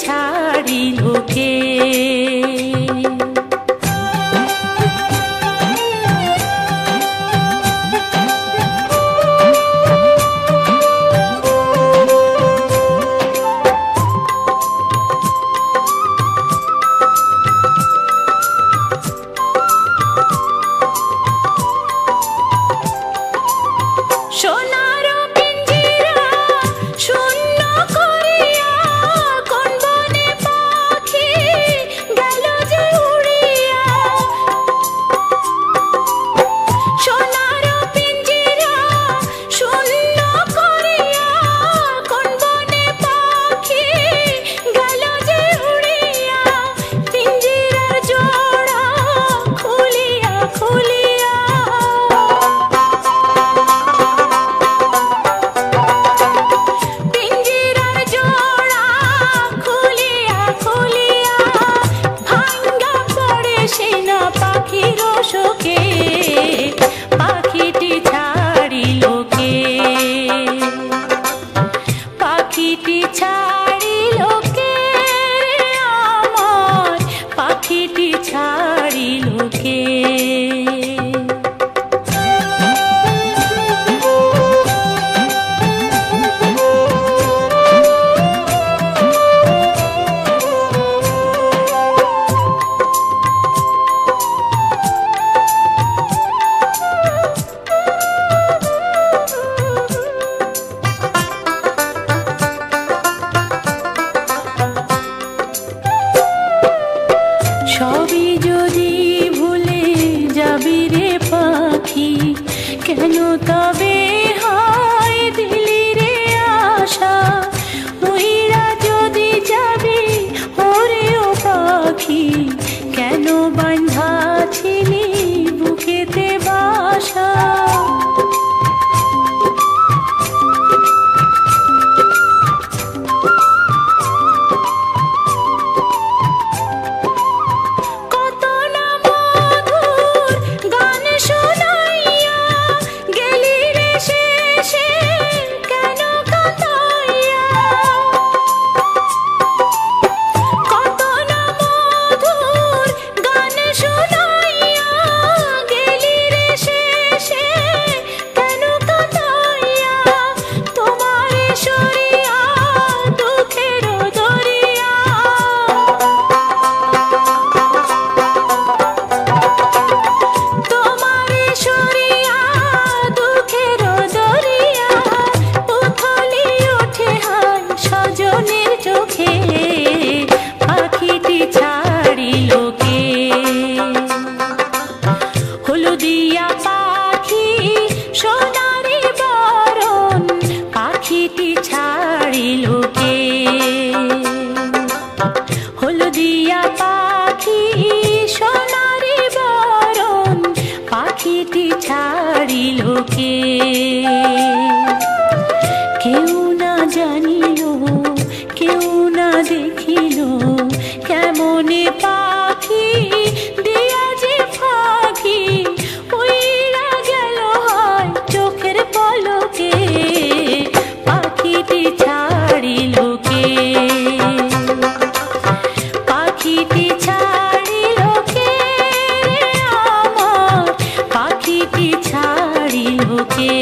ছাড়িল কে? সবই যদি ভুলে যাবি রে পাখি, কেন তবে হয় দিলি রে আশা? উইরা যদি যাবি ওরে ও পাখি, কেন বাঁধা ছিলি বুকেতে বাসা? হলুদিয়া পাখি সোনারি বরণ, পাখিটি ছাড়িল কে? হলুদিয়া পাখি সোনারি বরণ, পাখিটি ছাড়িল কে? কেউ না জানিল, কেউ না দেখিল, কেমনে পাখি দিয়া যে ফাঁকি উইরা গেল হয় চোখের পলকে। পাখিটি ছাড়িল কে? পাখিটি ছাড়িল কে রে আমার? পাখিটি ছাড়িল কে?